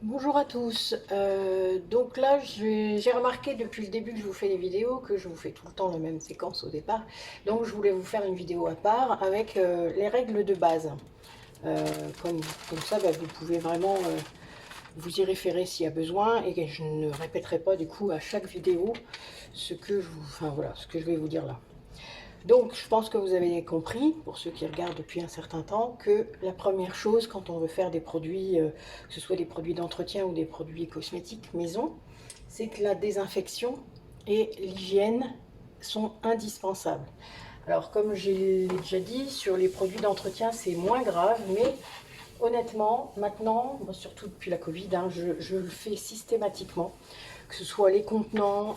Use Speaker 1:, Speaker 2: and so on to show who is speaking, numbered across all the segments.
Speaker 1: Bonjour à tous. Donc là, j'ai remarqué depuis le début que je vous fais les vidéos que je vous fais tout le temps la même séquence au départ. Donc je voulais vous faire une vidéo à part avec les règles de base. Euh, comme, comme ça, bah, vous pouvez vraiment vous y référer s'il y a besoin et que je ne répéterai pas du coup à chaque vidéo ce que je vais vous dire là. Donc, je pense que vous avez compris, pour ceux qui regardent depuis un certain temps, que la première chose quand on veut faire des produits, que ce soit des produits d'entretien ou des produits cosmétiques maison, c'est que la désinfection et l'hygiène sont indispensables. Alors, comme j'ai déjà dit, sur les produits d'entretien, c'est moins grave, mais honnêtement, maintenant, surtout depuis la Covid, hein, je le fais systématiquement, que ce soit les contenants,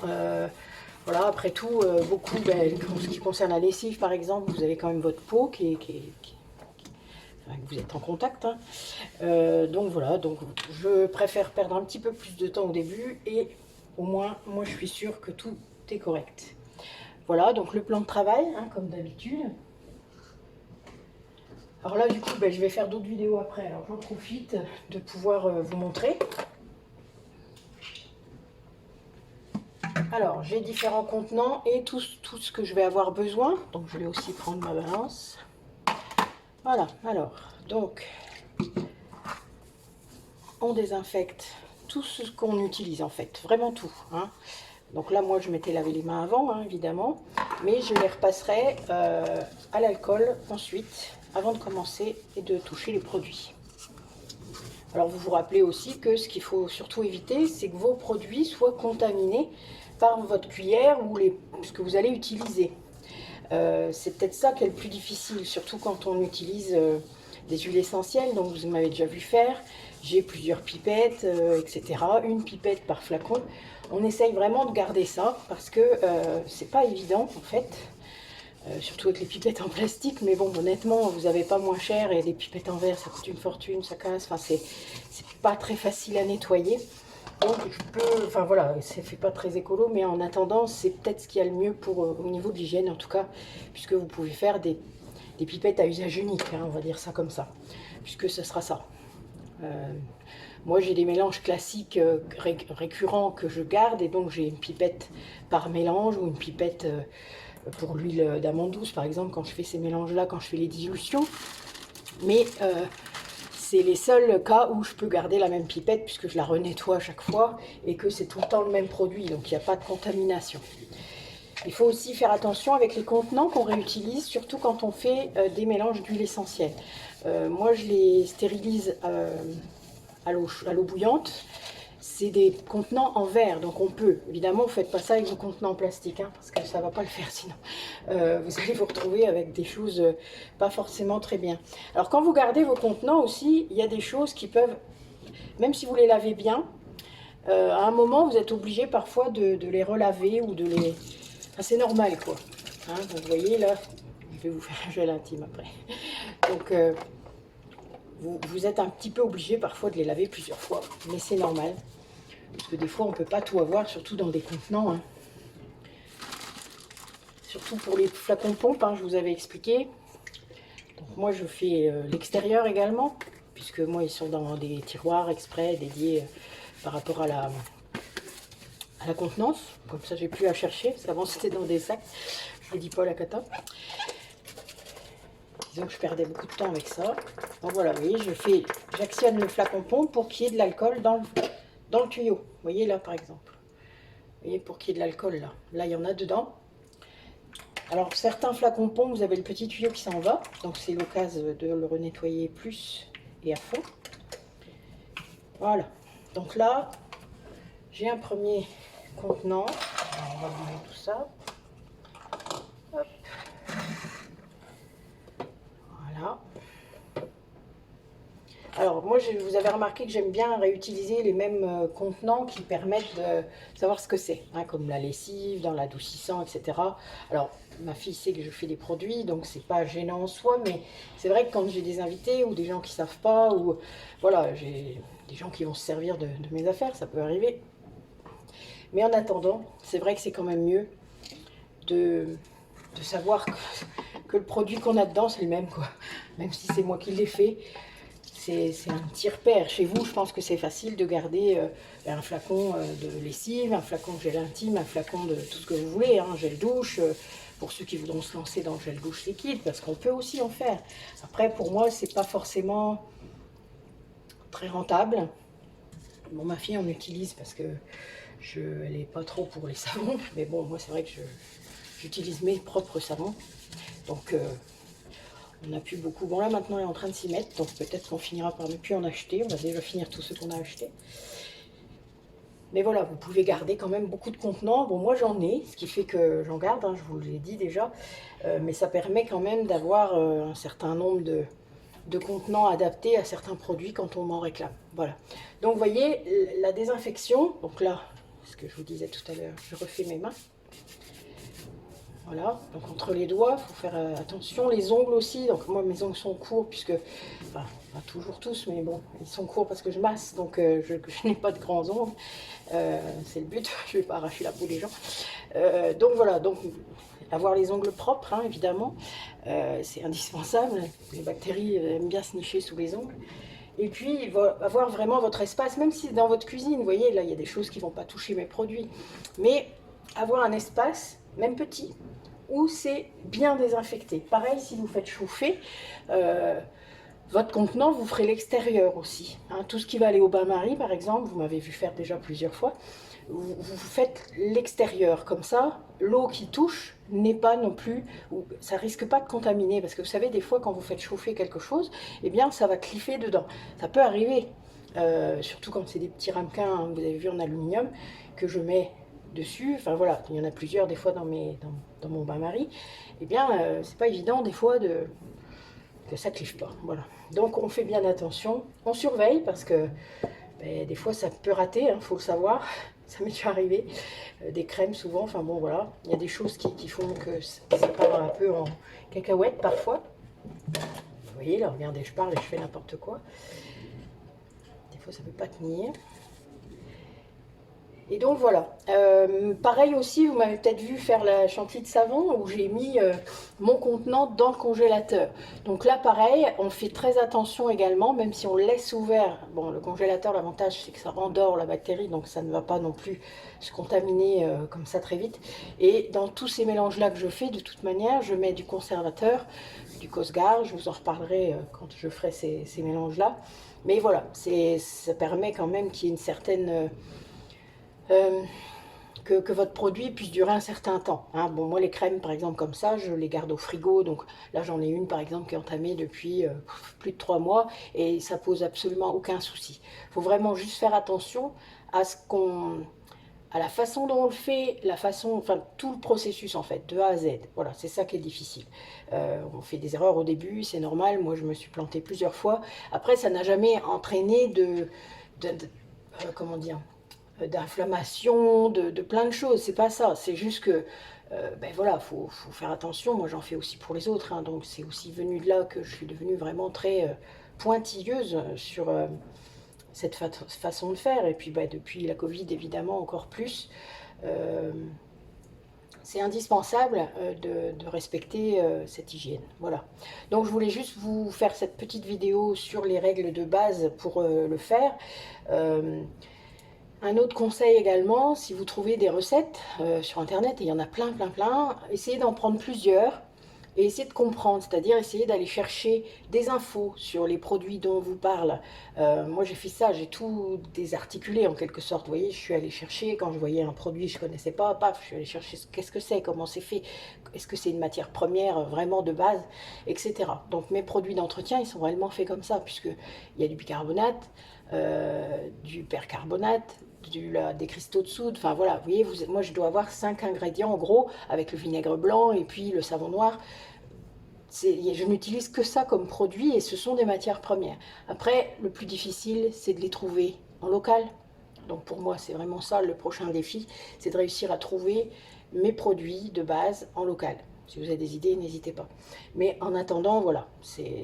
Speaker 1: voilà, après tout, beaucoup, en ce qui concerne la lessive par exemple, vous avez quand même votre peau enfin, vous êtes en contact, hein. Donc voilà, donc je préfère perdre un petit peu plus de temps au début et au moins, moi je suis sûre que tout est correct. Voilà, donc le plan de travail, hein, comme d'habitude. Alors là, du coup, je vais faire d'autres vidéos après, alors j'en profite de pouvoir vous montrer. Alors, j'ai différents contenants et tout ce que je vais avoir besoin. Donc, je vais aussi prendre ma balance. Voilà, alors, donc, on désinfecte tout ce qu'on utilise en fait, vraiment tout, hein. Donc là, moi, je m'étais lavé les mains avant, hein, évidemment, mais je les repasserai à l'alcool ensuite, avant de commencer et de toucher les produits. Alors, vous vous rappelez aussi que ce qu'il faut surtout éviter, c'est que vos produits soient contaminés par votre cuillère ou ce que vous allez utiliser. C'est peut-être ça qui est le plus difficile, surtout quand on utilise des huiles essentielles, donc vous m'avez déjà vu faire. J'ai plusieurs pipettes, etc. Une pipette par flacon. On essaye vraiment de garder ça parce que c'est pas évident en fait, surtout avec les pipettes en plastique. Mais bon, honnêtement, vous n'avez pas moins cher et les pipettes en verre, ça coûte une fortune, ça casse. Enfin, c'est pas très facile à nettoyer. Donc je peux, enfin voilà, ça fait pas très écolo, mais en attendant, c'est peut-être ce qu'il y a le mieux pour au niveau de l'hygiène en tout cas, puisque vous pouvez faire des pipettes à usage unique, hein, on va dire ça comme ça, puisque ce sera ça. Moi j'ai des mélanges classiques récurrents que je garde, et donc j'ai une pipette par mélange ou une pipette pour l'huile d'amande douce par exemple, quand je fais ces mélanges là, quand je fais les dilutions. Mais c'est les seuls cas où je peux garder la même pipette puisque je la renettoie à chaque fois et que c'est tout le temps le même produit, donc il n'y a pas de contamination. Il faut aussi faire attention avec les contenants qu'on réutilise, surtout quand on fait des mélanges d'huile essentielle. Moi je les stérilise à l'eau bouillante. C'est des contenants en verre, donc on peut. Évidemment, vous ne faites pas ça avec vos contenants en plastique, hein, parce que ça ne va pas le faire sinon. Vous allez vous retrouver avec des choses pas forcément très bien. Alors quand vous gardez vos contenants aussi, il y a des choses qui peuvent, même si vous les lavez bien, à un moment, vous êtes obligé parfois de les relaver ou de les... Enfin, c'est normal, quoi. Hein, vous voyez, là, je vais vous faire un gel intime après. Donc, vous êtes un petit peu obligé parfois de les laver plusieurs fois, mais c'est normal. Parce que des fois, on ne peut pas tout avoir, surtout dans des contenants, hein. Surtout pour les flacons pompe, hein, je vous avais expliqué. Donc moi, je fais l'extérieur également, puisque moi, ils sont dans des tiroirs exprès dédiés par rapport à la contenance. Comme ça, j'ai plus à chercher, parce qu'avant, c'était dans des sacs. Je ne dis pas la cata. Disons que je perdais beaucoup de temps avec ça. Donc voilà, vous voyez, j'actionne le flacon pompe pour qu'il y ait de l'alcool dans le tuyau. Vous voyez là, par exemple. Vous voyez, pour qu'il y ait de l'alcool là. Là, il y en a dedans. Alors, certains flacons pompe, vous avez le petit tuyau qui s'en va. Donc, c'est l'occasion de le renettoyer plus et à fond. Voilà. Donc là, j'ai un premier contenant. Alors, on va bouger tout ça. Hop. Voilà. Alors moi, vous avez remarqué que j'aime bien réutiliser les mêmes contenants qui permettent de savoir ce que c'est, hein, comme la lessive, dans l'adoucissant, etc. Alors ma fille sait que je fais des produits, donc c'est pas gênant en soi, mais c'est vrai que quand j'ai des invités ou des gens qui savent pas, ou voilà, j'ai des gens qui vont se servir de mes affaires, ça peut arriver. Mais en attendant, c'est vrai que c'est quand même mieux de savoir que le produit qu'on a dedans, c'est le même, quoi. Même si c'est moi qui l'ai fait. c'est un petit repère. Chez vous, je pense que c'est facile de garder un flacon de lessive, un flacon de gel intime, un flacon de tout ce que vous voulez, hein, gel douche, pour ceux qui voudront se lancer dans le gel douche liquide, parce qu'on peut aussi en faire. Après, pour moi, c'est pas forcément très rentable. Bon, ma fille en utilise parce que elle n'est pas trop pour les savons, mais bon, moi c'est vrai que j'utilise mes propres savons, donc on n'a plus beaucoup. Bon là maintenant elle est en train de s'y mettre, donc peut-être qu'on finira par ne plus en acheter. On va déjà finir tous ceux qu'on a achetés. Mais voilà, vous pouvez garder quand même beaucoup de contenants. Bon, moi j'en ai, ce qui fait que j'en garde, hein, je vous l'ai dit déjà. Mais ça permet quand même d'avoir un certain nombre de contenants adaptés à certains produits quand on m'en réclame. Voilà. Donc vous voyez, la désinfection, donc là, ce que je vous disais tout à l'heure, je refais mes mains. Voilà, donc entre les doigts, il faut faire attention. Les ongles aussi, donc moi mes ongles sont courts puisque, enfin pas toujours tous, mais bon, ils sont courts parce que je masse, donc je n'ai pas de grands ongles. C'est le but, je ne vais pas arracher la peau des gens. Donc voilà, donc avoir les ongles propres, hein, évidemment, c'est indispensable. Les bactéries aiment bien se nicher sous les ongles. Et puis, avoir vraiment votre espace, même si c'est dans votre cuisine, vous voyez, là, il y a des choses qui ne vont pas toucher mes produits. Mais avoir un espace, même petit, où c'est bien désinfecté. Pareil, si vous faites chauffer, votre contenant, vous ferez l'extérieur aussi. Hein, tout ce qui va aller au bain-marie, par exemple, vous m'avez vu faire déjà plusieurs fois, vous faites l'extérieur. Comme ça, l'eau qui touche n'est pas non plus, ça risque pas de contaminer. Parce que vous savez, des fois, quand vous faites chauffer quelque chose, eh bien, ça va cliffer dedans. Ça peut arriver, surtout quand c'est des petits ramequins, hein, vous avez vu en aluminium, que je mets dessus. Enfin voilà, il y en a plusieurs des fois dans mon bain-marie. Eh bien, c'est pas évident des fois que ça cliffe pas. Voilà. Donc on fait bien attention, on surveille parce que des fois ça peut rater, hein, faut le savoir. Ça m'est déjà arrivé, des crèmes souvent, enfin bon voilà, il y a des choses qui font que ça part un peu en cacahuète parfois. Vous voyez là, regardez, je parle et je fais n'importe quoi. Des fois ça peut pas tenir. Et donc voilà, pareil aussi, vous m'avez peut-être vu faire la chantilly de savon où j'ai mis mon contenant dans le congélateur. Donc là pareil, on fait très attention également, même si on le laisse ouvert. Bon, le congélateur, l'avantage c'est que ça endort la bactérie, donc ça ne va pas non plus se contaminer comme ça très vite. Et dans tous ces mélanges-là que je fais, de toute manière, je mets du conservateur, du Cosgar, je vous en reparlerai quand je ferai ces mélanges-là. Mais voilà, ça permet quand même qu'il y ait une certaine... que votre produit puisse durer un certain temps. Hein. Bon, moi, les crèmes, par exemple, comme ça, je les garde au frigo. Donc là, j'en ai une, par exemple, qui est entamée depuis plus de 3 mois et ça pose absolument aucun souci. Il faut vraiment juste faire attention à à la façon dont on le fait, enfin tout le processus en fait, de A à Z. Voilà, c'est ça qui est difficile. On fait des erreurs au début, c'est normal. Moi, je me suis plantée plusieurs fois. Après, ça n'a jamais entraîné comment dire, d'inflammation, de plein de choses. C'est pas ça. C'est juste que, voilà, faut faire attention. Moi, j'en fais aussi pour les autres. Hein, donc, c'est aussi venu de là que je suis devenue vraiment très pointilleuse sur cette façon de faire. Et puis, depuis la Covid, évidemment, encore plus. C'est indispensable de respecter cette hygiène. Voilà. Donc, je voulais juste vous faire cette petite vidéo sur les règles de base pour le faire. Un autre conseil également, si vous trouvez des recettes sur internet, et il y en a plein, essayez d'en prendre plusieurs et essayez de comprendre, c'est-à-dire essayez d'aller chercher des infos sur les produits dont on vous parle. Moi j'ai fait ça, j'ai tout désarticulé en quelque sorte, vous voyez, je suis allée chercher, quand je voyais un produit que je ne connaissais pas, paf, je suis allée chercher qu'est-ce que c'est, comment c'est fait, est-ce que c'est une matière première vraiment de base, etc. Donc mes produits d'entretien, ils sont réellement faits comme ça, puisqu'il y a du bicarbonate, du percarbonate, des cristaux de soude, enfin voilà, vous voyez, moi je dois avoir 5 ingrédients en gros, avec le vinaigre blanc et puis le savon noir. Je n'utilise que ça comme produit et ce sont des matières premières. Après, le plus difficile, c'est de les trouver en local. Donc pour moi, c'est vraiment ça le prochain défi, c'est de réussir à trouver mes produits de base en local. Si vous avez des idées, n'hésitez pas. Mais en attendant, voilà,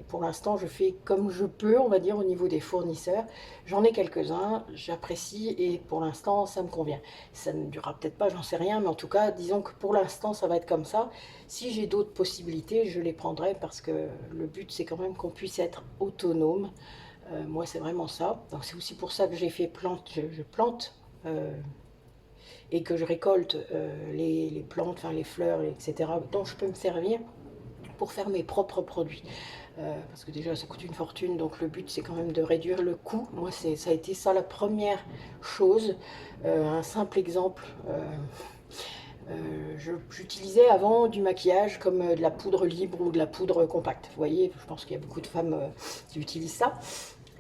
Speaker 1: pour l'instant, je fais comme je peux, on va dire, au niveau des fournisseurs. J'en ai quelques-uns, j'apprécie et pour l'instant, ça me convient. Ça ne durera peut-être pas, j'en sais rien, mais en tout cas, disons que pour l'instant, ça va être comme ça. Si j'ai d'autres possibilités, je les prendrai parce que le but, c'est quand même qu'on puisse être autonome Moi, c'est vraiment ça. Donc, c'est aussi pour ça que j'ai fait je plante et que je récolte les plantes, enfin les fleurs, etc., dont je peux me servir pour faire mes propres produits. Parce que déjà, ça coûte une fortune, donc le but, c'est quand même de réduire le coût. Moi, ça a été ça la première chose. Un simple exemple. J'utilisais avant du maquillage comme de la poudre libre ou de la poudre compacte. Vous voyez, je pense qu'il y a beaucoup de femmes qui utilisent ça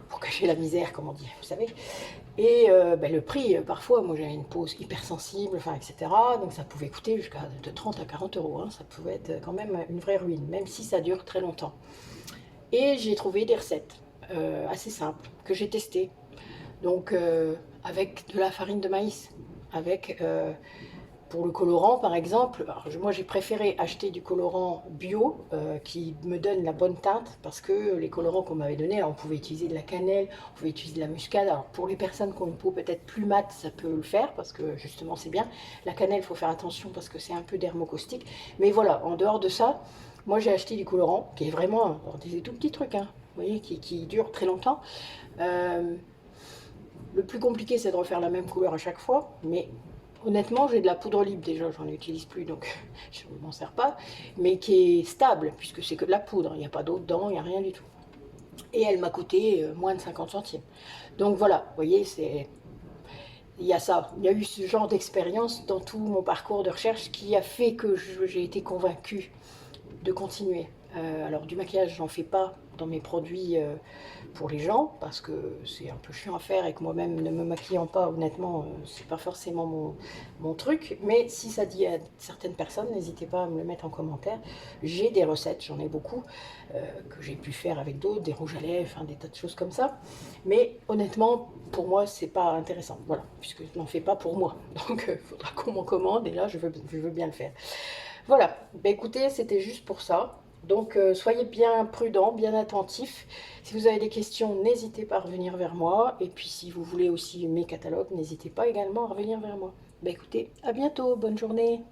Speaker 1: pour cacher la misère, comme on dit, vous savez. Et le prix, parfois, moi j'avais une peau hypersensible, enfin, etc. Donc ça pouvait coûter jusqu'à de 30 à 40 euros. Hein. Ça pouvait être quand même une vraie ruine, même si ça dure très longtemps. Et j'ai trouvé des recettes assez simples que j'ai testées. Donc avec de la farine de maïs, avec pour le colorant, par exemple, moi j'ai préféré acheter du colorant bio qui me donne la bonne teinte parce que les colorants qu'on m'avait donnés, on pouvait utiliser de la cannelle, on pouvait utiliser de la muscade. Alors pour les personnes qui ont une peau peut-être plus mate, ça peut le faire parce que justement c'est bien. La cannelle, il faut faire attention parce que c'est un peu dermocaustique. Mais voilà, en dehors de ça, moi j'ai acheté du colorant qui est vraiment des tout petits trucs, hein, vous voyez, qui dure très longtemps. Le plus compliqué, c'est de refaire la même couleur à chaque fois, mais honnêtement, j'ai de la poudre libre déjà, j'en utilise plus, donc je ne m'en sers pas, mais qui est stable, puisque c'est que de la poudre, il n'y a pas d'eau dedans, il n'y a rien du tout. Et elle m'a coûté moins de 50 centimes. Donc voilà, vous voyez, il y a ça. Il y a eu ce genre d'expérience dans tout mon parcours de recherche qui a fait que j'ai été convaincue de continuer. Alors du maquillage, j'en fais pas dans mes produits pour les gens parce que c'est un peu chiant à faire et que moi-même ne me maquillant pas, honnêtement, c'est pas forcément mon truc. Mais si ça dit à certaines personnes, n'hésitez pas à me le mettre en commentaire. J'ai des recettes, j'en ai beaucoup que j'ai pu faire avec d'autres, des rouges à lèvres, enfin, des tas de choses comme ça. Mais honnêtement, pour moi, c'est pas intéressant. Voilà, puisque je n'en fais pas pour moi. Donc il faudra qu'on m'en commande et là, je veux bien le faire. Voilà, bah, écoutez, c'était juste pour ça. Donc, soyez bien prudents, bien attentifs. Si vous avez des questions, n'hésitez pas à revenir vers moi. Et puis, si vous voulez aussi mes catalogues, n'hésitez pas également à revenir vers moi. Bah, écoutez, à bientôt, bonne journée.